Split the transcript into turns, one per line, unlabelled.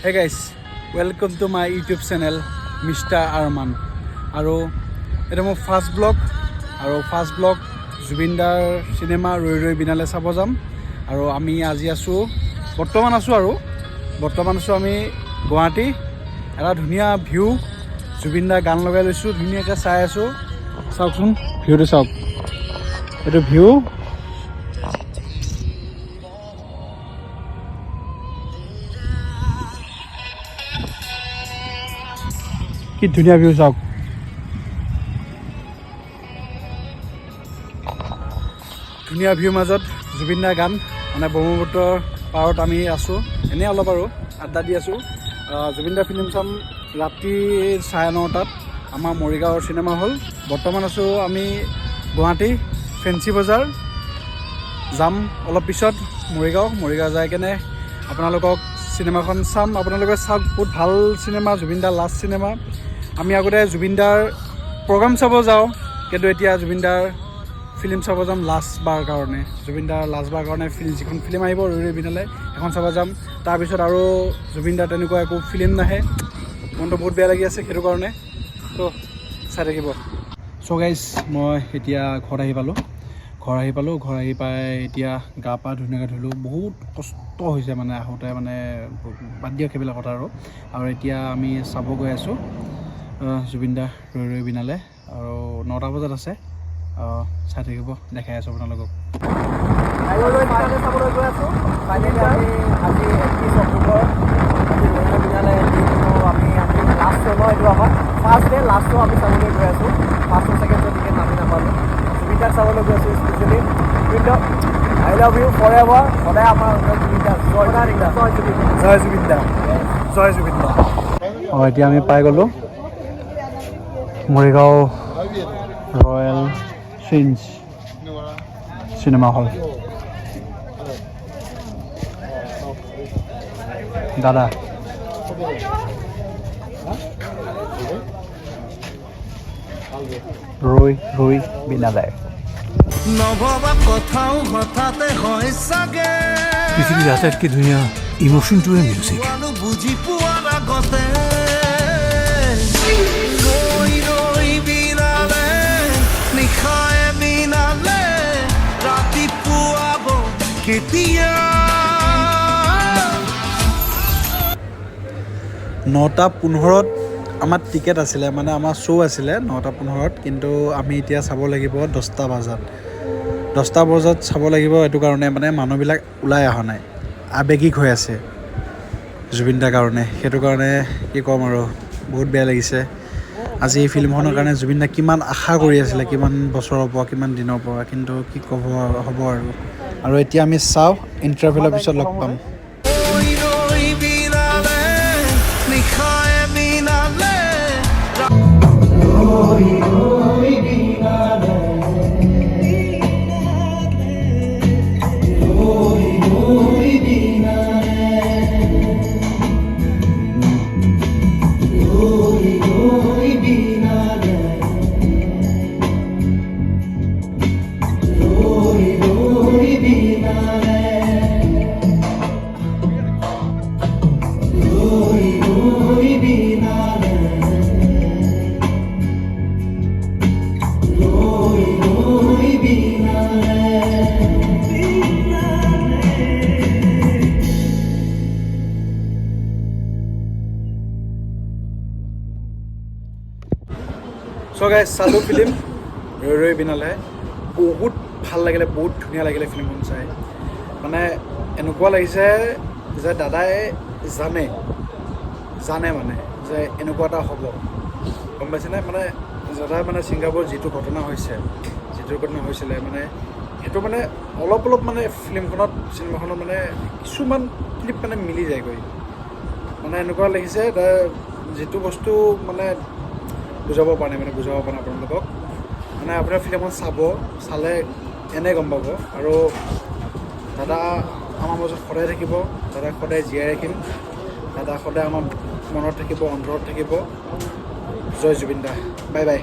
Hey guys, welcome to my YouTube channel Mr. Arman. আৰু এটা মোৰ ফাৰ্ষ্ট ব্লগ জুবিন দাৰ চিনেমা ৰৈ ৰৈ বিনালে চাব যাম। আৰু আমি আজি বৰ্তমান আছোঁ আমি গুৱাহাটী। এটা ধুনীয়া ভিউ, জুবিন দাৰ গান লগাই লৈছোঁ, ধুনীয়াকৈ চাই আছোঁ। চাওকচোন ভিউটো চাওক, এইটো ভিউ। কি ধুনীয়া ভিউ চাওক। ধুনীয়া ভিউৰ মাজত জুবিন দাৰ গান, মানে ব্ৰহ্মপুত্ৰৰ পাৰত আমি আছোঁ, এনেই অলপ আৰু আড্ডা দি আছোঁ। জুবিন দাৰ ফিল্ম চাম ৰাতি 9:30 আমাৰ মৰিগাঁৱৰ চিনেমা হল। বৰ্তমান আছোঁ আমি গুৱাহাটী ফেঞ্চি বজাৰ, যাম অলপ পিছত মৰিগাঁও যাই কেনে আপোনালোকক চিনেমাখন চাম। আপোনালোকে চাওক, বহুত ভাল চিনেমা, জুবিন দাৰ লাষ্ট চিনেমা। আমি আগতে জুবিন দাৰ প্ৰগ্ৰাম চাব যাওঁ, কিন্তু এতিয়া জুবিন দাৰ ফিল্ম চাব যাম লাষ্টবাৰ কাৰণে। জুবিন দাৰ লাষ্টবাৰ কাৰণে যিখন ফিল্ম আহিব ৰৈ ৰৈ বিনালে, এখন চাব যাম। তাৰপিছত আৰু জুবিন দাৰ তেনেকুৱা একো ফিল্ম নাহে, মনটো বহুত বেয়া লাগি আছে সেইটো কাৰণে। তো চাই থাকিব। চ' গাইজ, মই এতিয়া ঘৰত আহি পালোঁ। ঘৰ আহি পাই এতিয়া গা পা ধুনীয়াকৈ ধুলোঁ। বহুত কষ্ট হৈছে মানে আহোঁতে, মানে বাদ দিয়ক সেইবিলাক কথা আৰু এতিয়া আমি চাব গৈ আছোঁ জুবিন দা ৰৈ ৰৈ বিনালে। আৰু 9টা বজাত আছে, চাই থাকিব, দেখাই আছোঁ আপোনালোকক। চাবলৈ গৈ আছোঁ আজি 31 অক্টোবৰ বিনালে। আমি লাষ্ট শ্ব' ন, এইটো আমাৰ ফাৰ্ষ্ট ডে লাষ্ট শ্ব' আমি চাবলৈ গৈ আছোঁ। ফাৰ্ষ্ট ছেকেণ্ড শ্ব' টিকেট আমি নাপালোঁ। জুবিন দাক চাবলৈ গৈ আছোঁ স্পেচিয়েলি। জুবিন দা I love you for ever, সদায় আমাৰ জুবিন দা। জয় জুবিন দা। এতিয়া আমি পাই গ'লোঁ Morigaon royal Finch cinema hall. দাদা ৰৈ বিনালে।
নভবা কথাও হঠাতে হয় চাগে,
পৃথিৱীৰ আটাইতকৈ ধুনীয়া ইমোশ্যনটোৱে মিউজিক।
বুজি পোৱাৰ আগতে ৰৈ ৰৈ বিনালে, নিশায়ে বিনালে, ৰাতিপুৱাব কেতিয়া।
9:15 আমাৰ টিকেট আছিলে, মানে আমাৰ শ্ব' আছিলে 9:15, কিন্তু আমি এতিয়া চাব লাগিব 10টা বজাত। 10টা বজাত চাব লাগিব, এইটো কাৰণে মানে মানুহবিলাক ওলাই অহা নাই, আৱেগিক হৈ আছে জুবিন দাৰ কাৰণে। সেইটো কাৰণে কি ক'ম আৰু, বহুত বেয়া লাগিছে। আজি এই ফিল্মখনৰ কাৰণে জুবিন দা কিমান আশা কৰি আছিলে, কিমান বছৰৰ পৰা, কিমান দিনৰ পৰা, কিন্তু কি ক'ব হ'ব আৰু এতিয়া আমি চাওঁ, ইণ্টাৰভেলৰ পিছত লগ পাম। চ' গাইজ, চালোঁ ফিল্ম ৰৈ ৰৈ বিনালে। বহুত ভাল লাগিলে, বহুত ধুনীয়া লাগিলে ফিল্মখন চাই। মানে এনেকুৱা লাগিছে যে দাদাই জানে মানে যে এনেকুৱা এটা হ'ব, গম পাইছেনে? মানে দাদাই মানে ছিংগাপুৰত যিটো ঘটনা হৈছিলে, মানে সেইটো মানে অলপ মানে চিনেমাখনত মানে কিছুমান ক্লিপ মানে মিলি যায়গৈ। মানে এনেকুৱা লাগিছে যিটো বস্তু মানে বুজাব পৰা নাই আপোনালোকক। মানে আপোনাৰ ফিল্মখন চালে এনে গম পাব। আৰু দাদা আমাৰ মাজত সদায় থাকিব, দাদাক সদায় জীয়াই ৰাখিম, দাদা সদায় আমাৰ মনত থাকিব, অন্তৰত থাকিব। জয় জুবিন দা, বাই বাই।